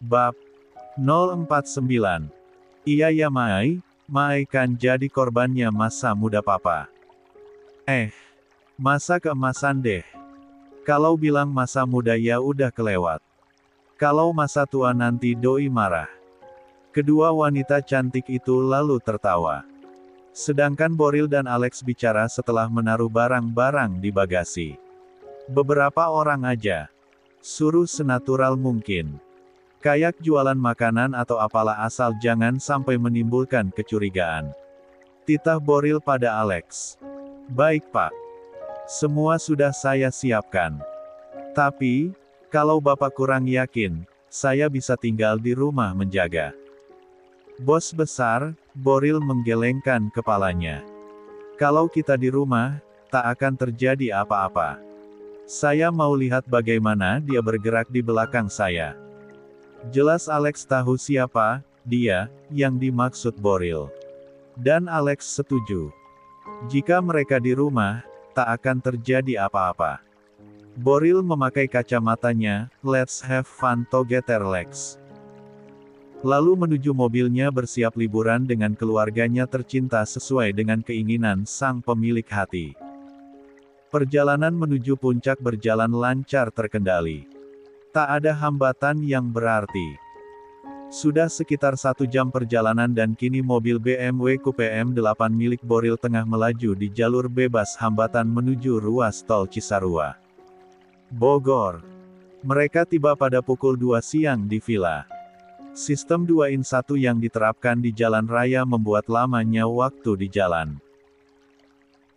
Bab 049. Iya ya Mai, Mai kan jadi korbannya masa muda papa. Masa keemasan deh. Kalau bilang masa muda ya udah kelewat. Kalau masa tua nanti doi marah. Kedua wanita cantik itu lalu tertawa. Sedangkan Boril dan Alex bicara setelah menaruh barang-barang di bagasi. Beberapa orang aja. Suruh senatural mungkin. Kayak jualan makanan atau apalah asal jangan sampai menimbulkan kecurigaan. Titah Boril pada Alex. Baik Pak. Semua sudah saya siapkan. Tapi, kalau Bapak kurang yakin, saya bisa tinggal di rumah menjaga. Bos besar, Boril menggelengkan kepalanya. Kalau kita di rumah, tak akan terjadi apa-apa. Saya mau lihat bagaimana dia bergerak di belakang saya. Jelas Alex tahu siapa dia yang dimaksud Boril. Dan Alex setuju. Jika mereka di rumah, tak akan terjadi apa-apa. Boril memakai kacamatanya, let's have fun together Lex. Lalu menuju mobilnya bersiap liburan dengan keluarganya tercinta sesuai dengan keinginan sang pemilik hati. Perjalanan menuju puncak berjalan lancar terkendali. Tak ada hambatan yang berarti. Sudah sekitar 1 jam perjalanan dan kini mobil BMW Coupe M8 milik Boril tengah melaju di jalur bebas hambatan menuju ruas tol Cisarua, Bogor. Mereka tiba pada pukul 2 siang di villa. Sistem 2-in-1 yang diterapkan di jalan raya membuat lamanya waktu di jalan.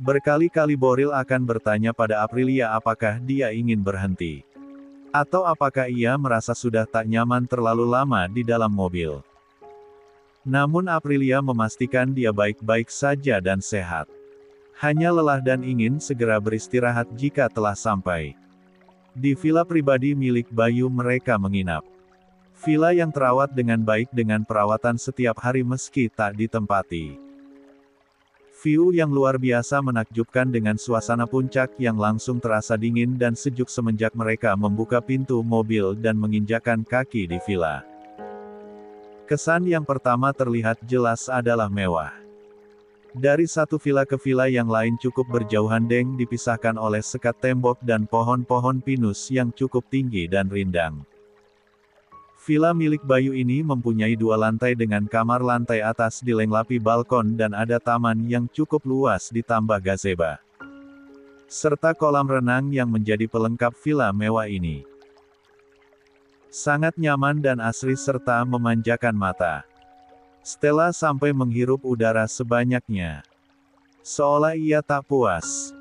Berkali-kali Boril akan bertanya pada Aprilia apakah dia ingin berhenti. Atau apakah ia merasa sudah tak nyaman terlalu lama di dalam mobil. Namun Aprilia memastikan dia baik-baik saja dan sehat. Hanya lelah dan ingin segera beristirahat jika telah sampai. Di villa pribadi milik Bayu mereka menginap. Villa yang terawat dengan baik dengan perawatan setiap hari meski tak ditempati. View yang luar biasa menakjubkan dengan suasana puncak yang langsung terasa dingin dan sejuk semenjak mereka membuka pintu mobil dan menginjakan kaki di villa. Kesan yang pertama terlihat jelas adalah mewah. Dari satu villa ke villa yang lain cukup berjauhan deng dipisahkan oleh sekat tembok dan pohon-pohon pinus yang cukup tinggi dan rindang. Villa milik Bayu ini mempunyai 2 lantai dengan kamar lantai atas dilengkapi balkon dan ada taman yang cukup luas ditambah gazebo. Serta kolam renang yang menjadi pelengkap villa mewah ini. Sangat nyaman dan asri serta memanjakan mata. Stella sampai menghirup udara sebanyaknya. Seolah ia tak puas.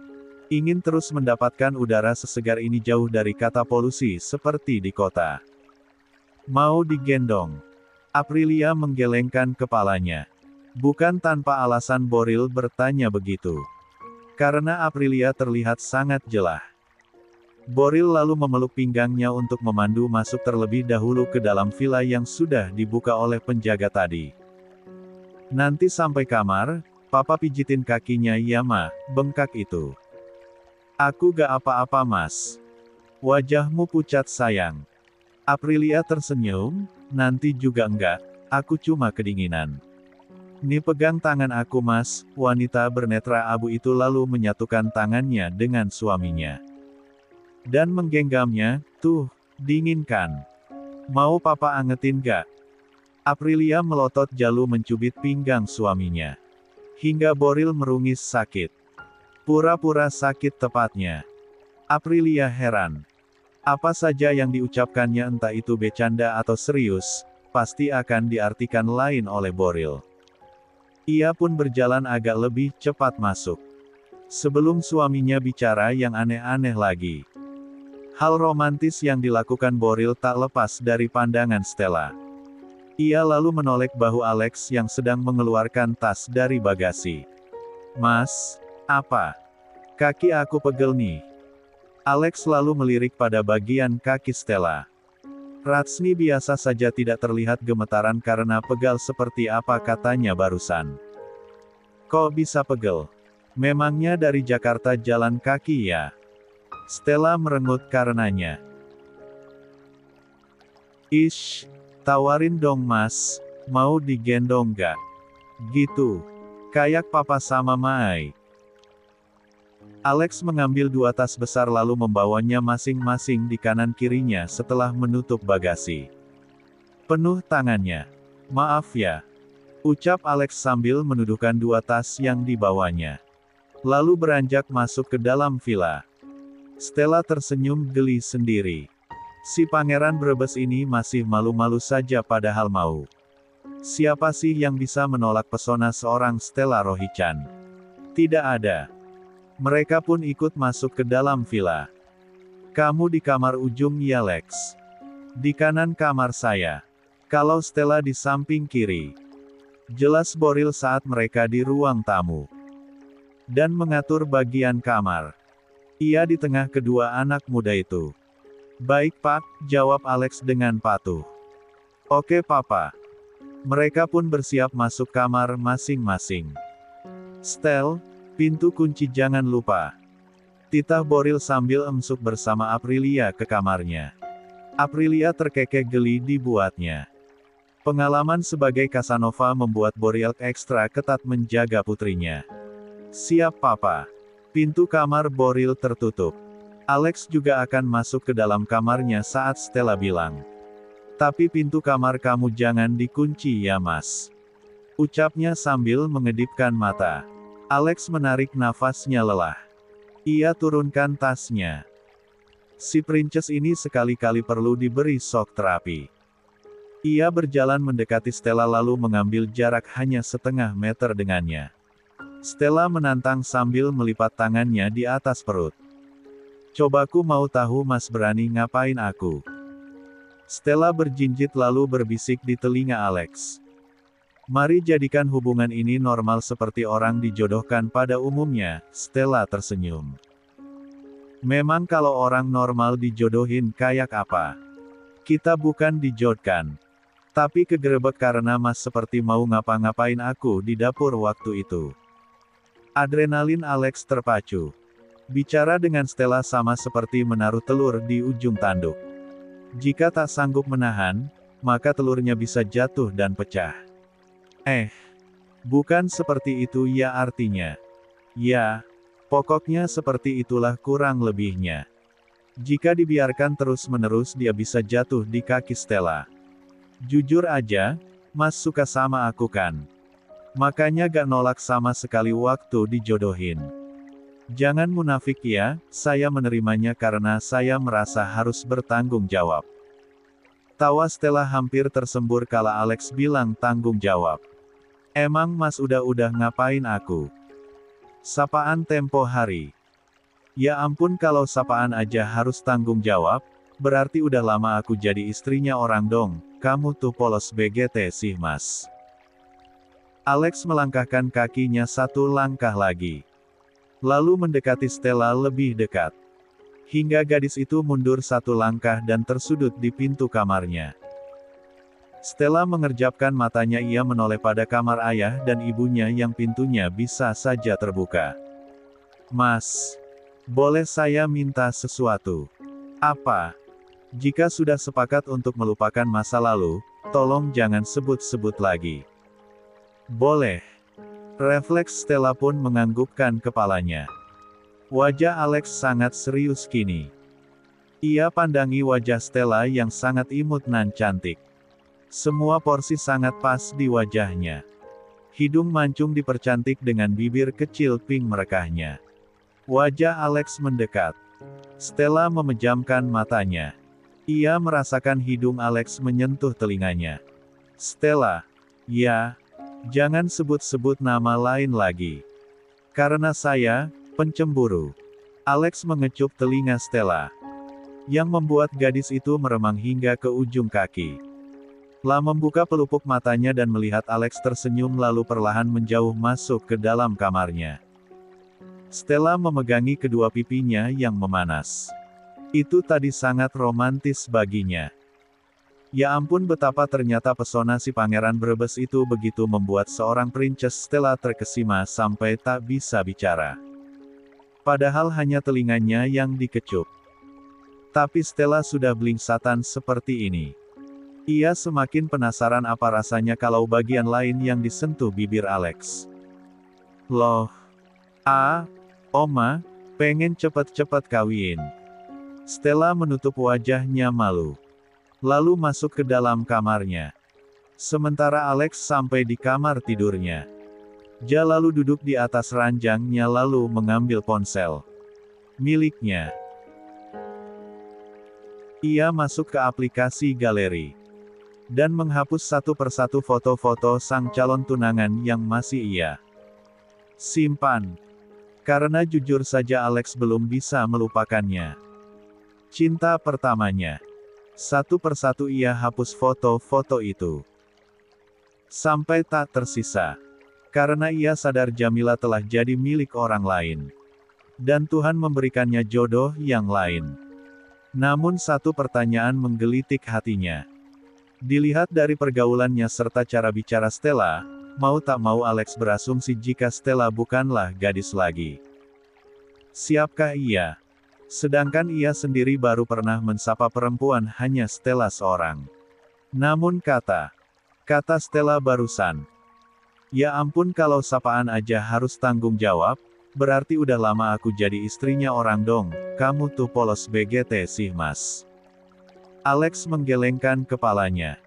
Ingin terus mendapatkan udara sesegar ini jauh dari kata polusi seperti di kota. Mau digendong. Aprilia menggelengkan kepalanya. Bukan tanpa alasan Boril bertanya begitu. Karena Aprilia terlihat sangat jelah. Boril lalu memeluk pinggangnya untuk memandu masuk terlebih dahulu ke dalam villa yang sudah dibuka oleh penjaga tadi. Nanti sampai kamar, papa pijitin kakinya ya ma, bengkak itu. Aku gak apa-apa mas. Wajahmu pucat sayang. Aprilia tersenyum, nanti juga enggak, aku cuma kedinginan. Nih pegang tangan aku mas, wanita bernetra abu itu lalu menyatukan tangannya dengan suaminya. Dan menggenggamnya, tuh, dingin kan? Mau papa angetin gak? Aprilia melotot jalu mencubit pinggang suaminya. Hingga Boril merungis sakit. Pura-pura sakit tepatnya. Aprilia heran. Apa saja yang diucapkannya entah itu bercanda atau serius, pasti akan diartikan lain oleh Boril. Ia pun berjalan agak lebih cepat masuk. Sebelum suaminya bicara yang aneh-aneh lagi. Hal romantis yang dilakukan Boril tak lepas dari pandangan Stella. Ia lalu menoleh bahu Alex yang sedang mengeluarkan tas dari bagasi. Mas, apa? Kaki aku pegel nih. Alex lalu melirik pada bagian kaki Stella. Ratsni biasa saja tidak terlihat gemetaran karena pegal seperti apa katanya barusan. Kok bisa pegel? Memangnya dari Jakarta jalan kaki ya? Stella merengut karenanya. Ish, Tawarin dong mas, mau digendong gak? Gitu. Kayak papa sama Mai. Alex mengambil 2 tas besar lalu membawanya masing-masing di kanan kirinya setelah menutup bagasi. Penuh tangannya. Maaf ya. Ucap Alex sambil menuduhkan 2 tas yang dibawanya. Lalu beranjak masuk ke dalam villa. Stella tersenyum geli sendiri. Si pangeran Brebes ini masih malu-malu saja padahal mau. Siapa sih yang bisa menolak pesona seorang Stella Rohichan? Tidak ada. Mereka pun ikut masuk ke dalam villa. Kamu di kamar ujung ya Lex. Di kanan kamar saya. Kalau Stella di samping kiri. Jelas Boril saat mereka di ruang tamu. Dan mengatur bagian kamar. Ia di tengah kedua anak muda itu. Baik pak, jawab Alex dengan patuh. Oke papa. Mereka pun bersiap masuk kamar masing-masing. Stel, pintu kunci jangan lupa. Titah Boril sambil emsuk bersama Aprilia ke kamarnya. Aprilia terkekeh geli dibuatnya. Pengalaman sebagai Casanova membuat Boril ekstra ketat menjaga putrinya. Siap papa. Pintu kamar Boril tertutup. Alex juga akan masuk ke dalam kamarnya saat Stella bilang. Tapi pintu kamar kamu jangan dikunci ya mas. Ucapnya sambil mengedipkan mata. Alex menarik nafasnya lelah. Ia turunkan tasnya. Si Princess ini sekali-kali perlu diberi shock terapi. Ia berjalan mendekati Stella lalu mengambil jarak hanya setengah meter dengannya. Stella menantang sambil melipat tangannya di atas perut. Cobaku mau tahu mas berani ngapain aku. Stella berjinjit lalu berbisik di telinga Alex. Mari jadikan hubungan ini normal seperti orang dijodohkan pada umumnya, Stella tersenyum. Memang kalau orang normal dijodohin kayak apa? Kita bukan dijodohkan. Tapi kegerebek karena mas seperti mau ngapa-ngapain aku di dapur waktu itu. Adrenalin Alex terpacu. Bicara dengan Stella sama seperti menaruh telur di ujung tanduk. Jika tak sanggup menahan, maka telurnya bisa jatuh dan pecah. Bukan seperti itu ya artinya. Ya, pokoknya seperti itulah kurang lebihnya. Jika dibiarkan terus-menerus dia bisa jatuh di kaki Stella. Jujur aja, mas suka sama aku kan? Makanya gak nolak sama sekali waktu dijodohin. Jangan munafik ya, saya menerimanya karena saya merasa harus bertanggung jawab. Tawa Stella hampir tersembur kala Alex bilang tanggung jawab. Emang mas udah ngapain aku? Sapaan tempo hari. Ya ampun kalau sapaan aja harus tanggung jawab, berarti udah lama aku jadi istrinya orang dong, kamu tuh polos BGT sih mas. Alex melangkahkan kakinya 1 langkah lagi. Lalu mendekati Stella lebih dekat. Hingga gadis itu mundur 1 langkah dan tersudut di pintu kamarnya. Stella mengerjapkan matanya ia menoleh pada kamar ayah dan ibunya yang pintunya bisa saja terbuka. Mas, boleh saya minta sesuatu? Apa? Jika sudah sepakat untuk melupakan masa lalu, tolong jangan sebut-sebut lagi. Boleh. Refleks Stella pun menganggukkan kepalanya. Wajah Alex sangat serius kini. Ia pandangi wajah Stella yang sangat imut nan cantik. Semua porsi sangat pas di wajahnya. Hidung mancung dipercantik dengan bibir kecil pink merekahnya. Wajah Alex mendekat. Stella memejamkan matanya. Ia merasakan hidung Alex menyentuh telinganya. Stella, ya. Jangan sebut-sebut nama lain lagi. Karena saya, pencemburu. Alex mengecup telinga Stella. Yang membuat gadis itu meremang hingga ke ujung kaki. La membuka pelupuk matanya dan melihat Alex tersenyum lalu perlahan menjauh masuk ke dalam kamarnya. Stella memegangi kedua pipinya yang memanas. Itu tadi sangat romantis baginya. Ya ampun betapa ternyata pesona si pangeran Brebes itu begitu membuat seorang Princess Stella terkesima sampai tak bisa bicara. Padahal hanya telinganya yang dikecup. Tapi Stella sudah blingsatan seperti ini. Ia semakin penasaran apa rasanya kalau bagian lain yang disentuh bibir Alex. Loh. Oma, pengen cepet-cepet kawin. Stella menutup wajahnya malu. Lalu masuk ke dalam kamarnya. Sementara Alex sampai di kamar tidurnya. Dia lalu duduk di atas ranjangnya lalu mengambil ponsel miliknya. Ia masuk ke aplikasi galeri. Dan menghapus satu persatu foto-foto sang calon tunangan yang masih ia simpan. Karena jujur saja Alex belum bisa melupakannya. Cinta pertamanya. Satu persatu ia hapus foto-foto itu. Sampai tak tersisa. Karena ia sadar Jamila telah jadi milik orang lain. Dan Tuhan memberikannya jodoh yang lain. Namun satu pertanyaan menggelitik hatinya. Dilihat dari pergaulannya serta cara bicara Stella, mau tak mau Alex berasumsi jika Stella bukanlah gadis lagi. Siapkah ia? Sedangkan ia sendiri baru pernah mensapa perempuan hanya Stella seorang. Namun kata Stella barusan. Ya ampun kalau sapaan aja harus tanggung jawab, berarti udah lama aku jadi istrinya orang dong, kamu tuh polos BGT sih mas. Alex menggelengkan kepalanya.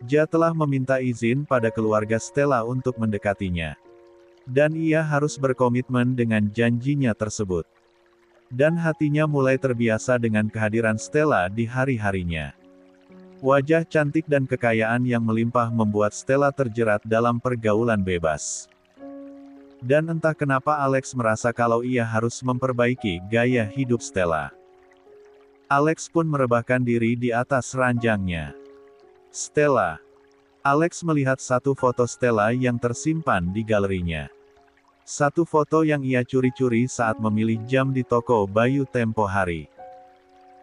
Dia telah meminta izin pada keluarga Stella untuk mendekatinya. Dan ia harus berkomitmen dengan janjinya tersebut. Dan hatinya mulai terbiasa dengan kehadiran Stella di hari-harinya. Wajah cantik dan kekayaan yang melimpah membuat Stella terjerat dalam pergaulan bebas. Dan entah kenapa Alex merasa kalau ia harus memperbaiki gaya hidup Stella. Alex pun merebahkan diri di atas ranjangnya. Stella. Alex melihat satu foto Stella yang tersimpan di galerinya. Satu foto yang ia curi-curi saat memilih jam di toko Bayu tempo hari.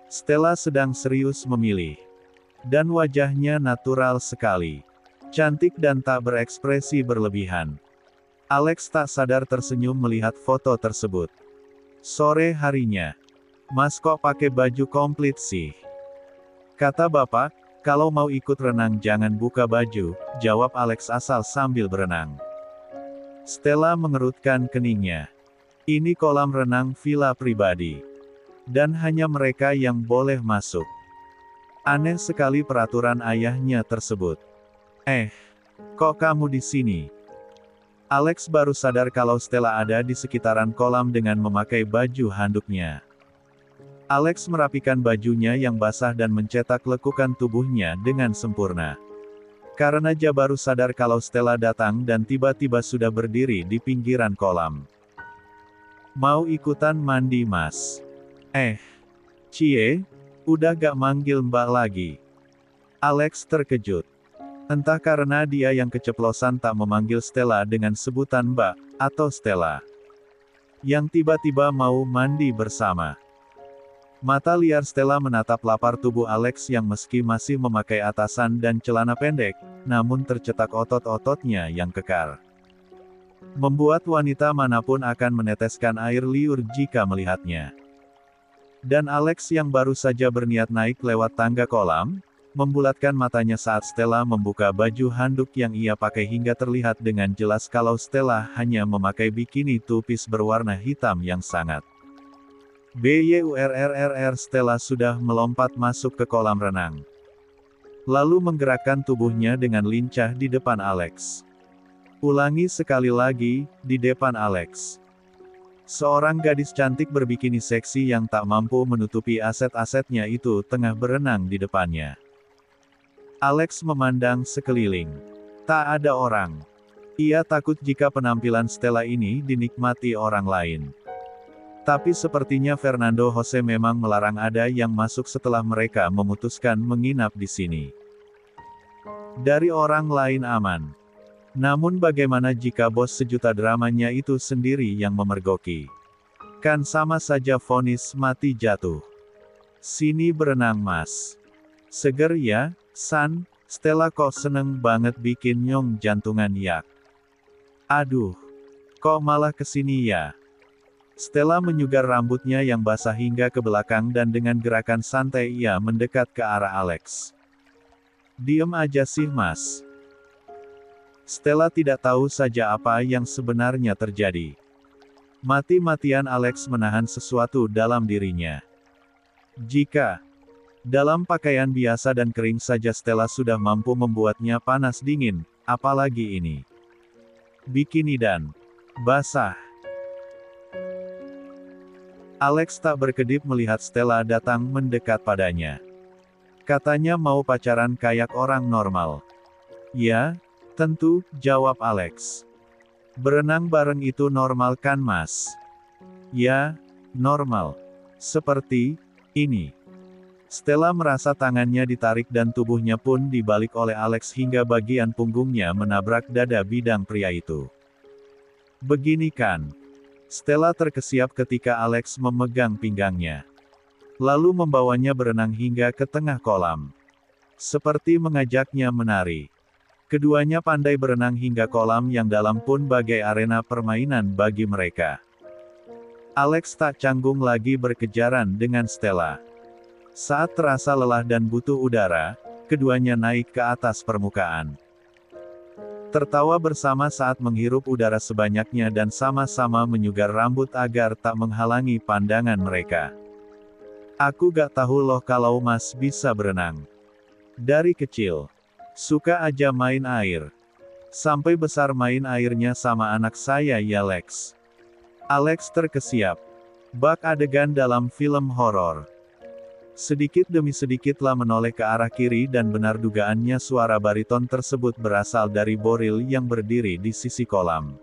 Stella sedang serius memilih. Dan wajahnya natural sekali. Cantik dan tak berekspresi berlebihan. Alex tak sadar tersenyum melihat foto tersebut. Sore harinya. Mas kok pakai baju komplit sih? Kata bapak, kalau mau ikut renang jangan buka baju, jawab Alex asal sambil berenang. Stella mengerutkan keningnya. Ini kolam renang villa pribadi. Dan hanya mereka yang boleh masuk. Aneh sekali peraturan ayahnya tersebut. Kok kamu di sini? Alex baru sadar kalau Stella ada di sekitaran kolam dengan memakai baju handuknya. Alex merapikan bajunya yang basah dan mencetak lekukan tubuhnya dengan sempurna. Karena dia baru sadar kalau Stella datang dan tiba-tiba sudah berdiri di pinggiran kolam. Mau ikutan mandi mas? Cie, udah gak manggil mbak lagi. Alex terkejut. Entah karena dia yang keceplosan tak memanggil Stella dengan sebutan mbak, atau Stella. Yang tiba-tiba mau mandi bersama. Mata liar Stella menatap lapar tubuh Alex yang meski masih memakai atasan dan celana pendek, namun tercetak otot-ototnya yang kekar. Membuat wanita manapun akan meneteskan air liur jika melihatnya. Dan Alex yang baru saja berniat naik lewat tangga kolam, membulatkan matanya saat Stella membuka baju handuk yang ia pakai hingga terlihat dengan jelas kalau Stella hanya memakai bikini two-piece berwarna hitam yang sangat. BYURRRR Stella sudah melompat masuk ke kolam renang. Lalu menggerakkan tubuhnya dengan lincah di depan Alex. Ulangi sekali lagi, di depan Alex. Seorang gadis cantik berbikini seksi yang tak mampu menutupi aset-asetnya itu tengah berenang di depannya. Alex memandang sekeliling. Tak ada orang. Ia takut jika penampilan Stella ini dinikmati orang lain. Tapi sepertinya Fernando Jose memang melarang ada yang masuk setelah mereka memutuskan menginap di sini. Dari orang lain aman. Namun bagaimana jika bos sejuta dramanya itu sendiri yang memergoki? Kan sama saja vonis mati jatuh. Sini berenang mas. Seger ya, San, Stella kok seneng banget bikin nyong jantungan yak. Aduh, kok malah kesini ya? Stella menyugar rambutnya yang basah hingga ke belakang dan dengan gerakan santai ia mendekat ke arah Alex. Diem aja sih mas. Stella tidak tahu saja apa yang sebenarnya terjadi. Mati-matian Alex menahan sesuatu dalam dirinya. Jika dalam pakaian biasa dan kering saja Stella sudah mampu membuatnya panas dingin, apalagi ini. Bikini dan basah. Alex tak berkedip melihat Stella datang mendekat padanya. Katanya mau pacaran kayak orang normal. Ya, tentu, jawab Alex. Berenang bareng itu normal kan mas? Ya, normal. Seperti ini. Stella merasa tangannya ditarik dan tubuhnya pun dibalik oleh Alex hingga bagian punggungnya menabrak dada bidang pria itu. Begini kan? Stella terkesiap ketika Alex memegang pinggangnya. Lalu membawanya berenang hingga ke tengah kolam. Seperti mengajaknya menari. Keduanya pandai berenang hingga kolam yang dalam pun bagai arena permainan bagi mereka. Alex tak canggung lagi berkejaran dengan Stella. Saat terasa lelah dan butuh udara, keduanya naik ke atas permukaan. Tertawa bersama saat menghirup udara sebanyaknya dan sama-sama menyugar rambut agar tak menghalangi pandangan mereka. Aku gak tahu loh kalau mas bisa berenang. Dari kecil. Suka aja main air. Sampai besar main airnya sama anak saya ya Lex. Alex terkesiap. Bak adegan dalam film horor. Sedikit demi sedikitlah menoleh ke arah kiri dan benar dugaannya suara bariton tersebut berasal dari Boril yang berdiri di sisi kolam.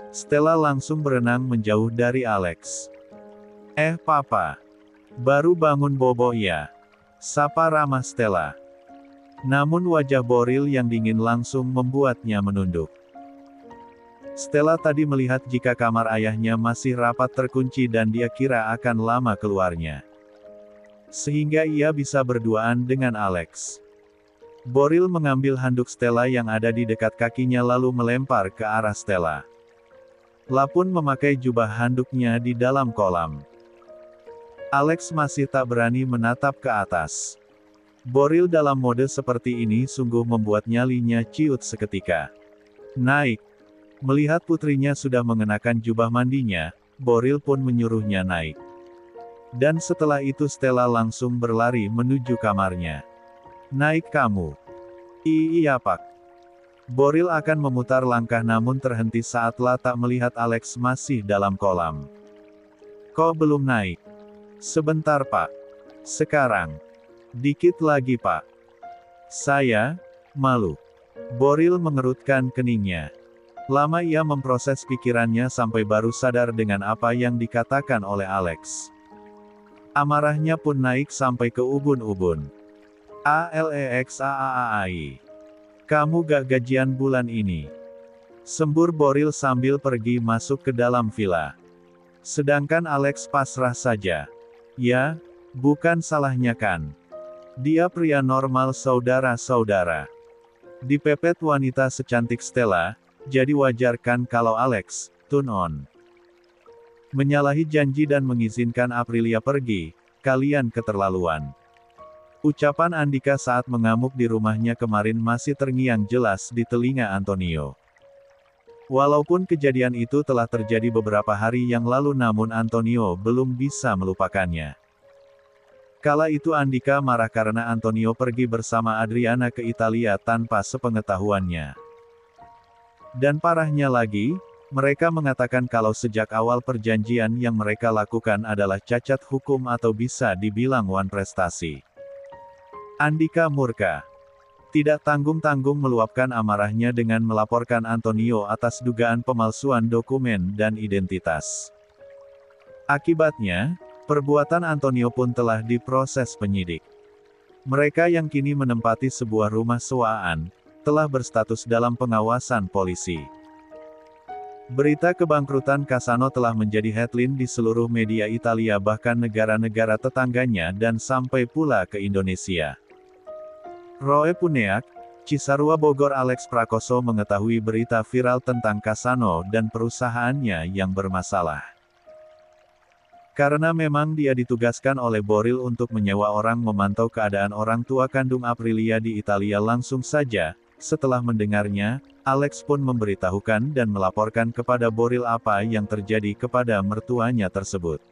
Stella langsung berenang menjauh dari Alex. Papa. Baru bangun bobo ya? Sapa ramah Stella. Namun wajah Boril yang dingin langsung membuatnya menunduk. Stella tadi melihat jika kamar ayahnya masih rapat terkunci dan dia kira akan lama keluarnya. Sehingga ia bisa berduaan dengan Alex. Boril mengambil handuk Stella yang ada di dekat kakinya lalu melempar ke arah Stella. Lapun memakai jubah handuknya di dalam kolam. Alex masih tak berani menatap ke atas. Boril dalam mode seperti ini sungguh membuat nyalinya ciut seketika. Naik. Melihat putrinya sudah mengenakan jubah mandinya, Boril pun menyuruhnya naik. Dan setelah itu Stella langsung berlari menuju kamarnya. Naik kamu. Iya pak. Boril akan memutar langkah namun terhenti saat tak melihat Alex masih dalam kolam. Kok belum naik? Sebentar pak. Sekarang. Dikit lagi pak. Saya, malu. Boril mengerutkan keningnya. Lama ia memproses pikirannya sampai baru sadar dengan apa yang dikatakan oleh Alex. Amarahnya pun naik sampai ke ubun-ubun. Alexaai. Kamu gak gajian bulan ini? Sembur Boril sambil pergi masuk ke dalam villa. Sedangkan Alex pasrah saja. Ya, bukan salahnya kan. Dia pria normal saudara-saudara. Dipepet wanita secantik Stella, jadi wajar kan kalau Alex, tune on. Menyalahi janji dan mengizinkan Aprilia pergi, kalian keterlaluan. Ucapan Andika saat mengamuk di rumahnya kemarin masih terngiang jelas di telinga Antonio. Walaupun kejadian itu telah terjadi beberapa hari yang lalu namun Antonio belum bisa melupakannya. Kala itu Andika marah karena Antonio pergi bersama Adriana ke Italia tanpa sepengetahuannya. Dan parahnya lagi, mereka mengatakan kalau sejak awal perjanjian yang mereka lakukan adalah cacat hukum atau bisa dibilang wan prestasi. Andika murka. Tidak tanggung-tanggung meluapkan amarahnya dengan melaporkan Antonio atas dugaan pemalsuan dokumen dan identitas. Akibatnya, perbuatan Antonio pun telah diproses penyidik. Mereka yang kini menempati sebuah rumah sewaan, telah berstatus dalam pengawasan polisi. Berita kebangkrutan Cassano telah menjadi headline di seluruh media Italia bahkan negara-negara tetangganya dan sampai pula ke Indonesia. Roe Puneak, Cisarua Bogor Alex Prakoso mengetahui berita viral tentang Cassano dan perusahaannya yang bermasalah. Karena memang dia ditugaskan oleh Boril untuk menyewa orang memantau keadaan orang tua kandung Aprilia di Italia langsung saja. Setelah mendengarnya, Alex pun memberitahukan dan melaporkan kepada Boril apa yang terjadi kepada mertuanya tersebut.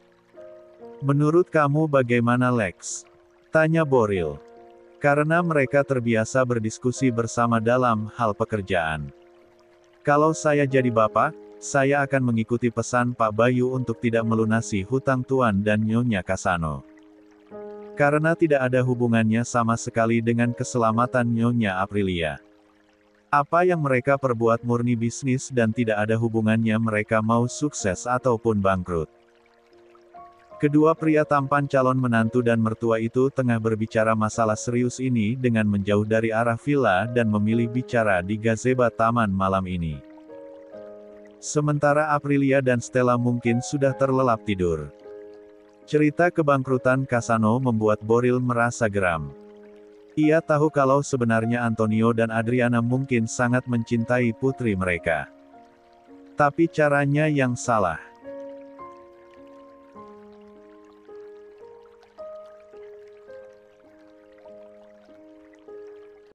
"Menurut kamu bagaimana, Lex?" tanya Boril. Karena mereka terbiasa berdiskusi bersama dalam hal pekerjaan. "Kalau saya jadi bapak, saya akan mengikuti pesan Pak Bayu untuk tidak melunasi hutang Tuan dan Nyonya Kasano. Karena tidak ada hubungannya sama sekali dengan keselamatan Nyonya Aprilia. Apa yang mereka perbuat murni bisnis dan tidak ada hubungannya mereka mau sukses ataupun bangkrut." Kedua pria tampan calon menantu dan mertua itu tengah berbicara masalah serius ini dengan menjauh dari arah villa dan memilih bicara di gazebo taman malam ini. Sementara Aprilia dan Stella mungkin sudah terlelap tidur. Cerita kebangkrutan Kasano membuat Boril merasa geram. Ia tahu kalau sebenarnya Antonio dan Adriana mungkin sangat mencintai putri mereka. Tapi caranya yang salah.